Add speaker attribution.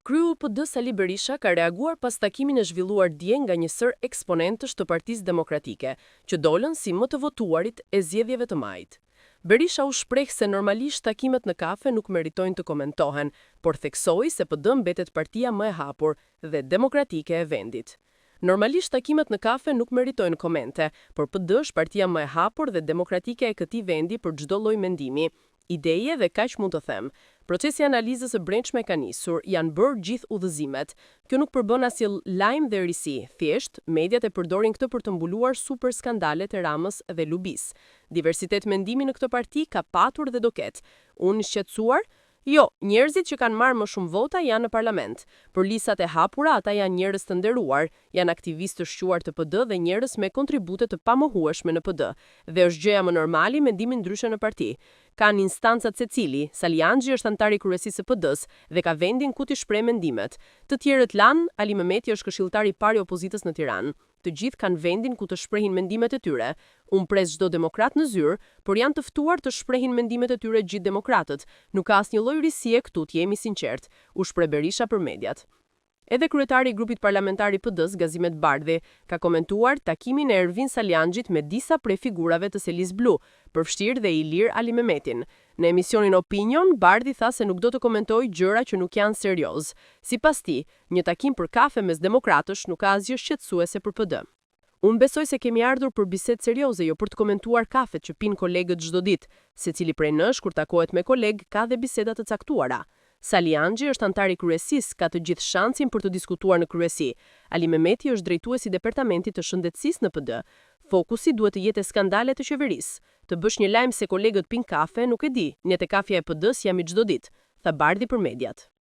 Speaker 1: Kryu i PD Sali Berisha ka reaguar pas takimin e zhvilluar dje nga një sër eksponentësh të Partisë Demokratike, që dolën si më të votuarit e zgjedhjeve të majit. Berisha u shpreh se normalisht takimet në kafe nuk meritojnë të komentohen, por theksoi se PD mbetet partia më e hapur dhe demokratike e vendit. Normalisht takimet në kafe nuk meritojnë komente, por PD është partia më e hapur dhe demokratike e këtij vendi për çdo lloj mendimi. Ideje dhe kaq mund të them. Procesi i analizës së brendshme ka nisur, janë bërë gjithë udhëzimet. Kjo nuk përbën asnjë lajm dhe risi, thjesht mediat e përdorin këtë për të mbuluar super skandalet e Ramës dhe Lubis. Diversitet mendimi në këtë parti ka patur dhe do ketë. Unë i shqetësuar? Jo, njerëzit që kanë marrë më shumë vota janë në parlament. Për listat e hapura, ata janë njerëz të nderuar, janë aktivistë të shquar të PD dhe njerëz me kontribute të pamohueshme në PD. Dhe është gjëja më normale mendimin ndryshe në parti. Kanë instancat secili, Sali Anxhi është antar i kryesisë së PD-s dhe ka vendin ku t'i shpreh mendimet. Të tjerët lanë, Ali Mehmeti është këshilltar i parë i opozitës në Tiranë. Të gjithë kanë vendin ku të shprehin mendimet e tyre. Unë pres çdo demokrat në zyrë, por janë të ftuar të shprehin mendimet e tyre gjithë demokratët. Nuk ka asnjë lloj risie këtu, t'jemi sinqert, u shpreh Berisha për mediat. Edhe kryetari i grupit parlamentar i PD-s, Gazimet Bardhi, ka komentuar takimin e Ervin Salianxhit me disa prej figurave të Selis Blu, përfshirë dhe Ilir Ali Mehmetin. Në emisionin Opinion, Bardhi tha se nuk do të komentojë gjëra që nuk janë serioz. Sipas tij, një takim për kafe mes demokratësh nuk ka asgjë shqetësuese për PD. Unë besoj se kemi ardhur për bisedë serioze, jo për të komentuar kafet që pinë kolegët çdo ditë. Secili prej nesh kur takohet me kolegë ka dhe biseda të caktuara. Sali Anxhi është antar i kryesisë, ka të gjithë shansin për të diskutuar në kryesi. Ali Mehmeti është drejtuesi i departamentit të shëndetësisë në PD. Fokusi duhet të jetë skandalet të qeverisë. Të bësh një lajm se kolegët pinë kafe, nuk e di. Ne te kafja e PD-s jam i çdo ditë, tha Bardhi për mediat.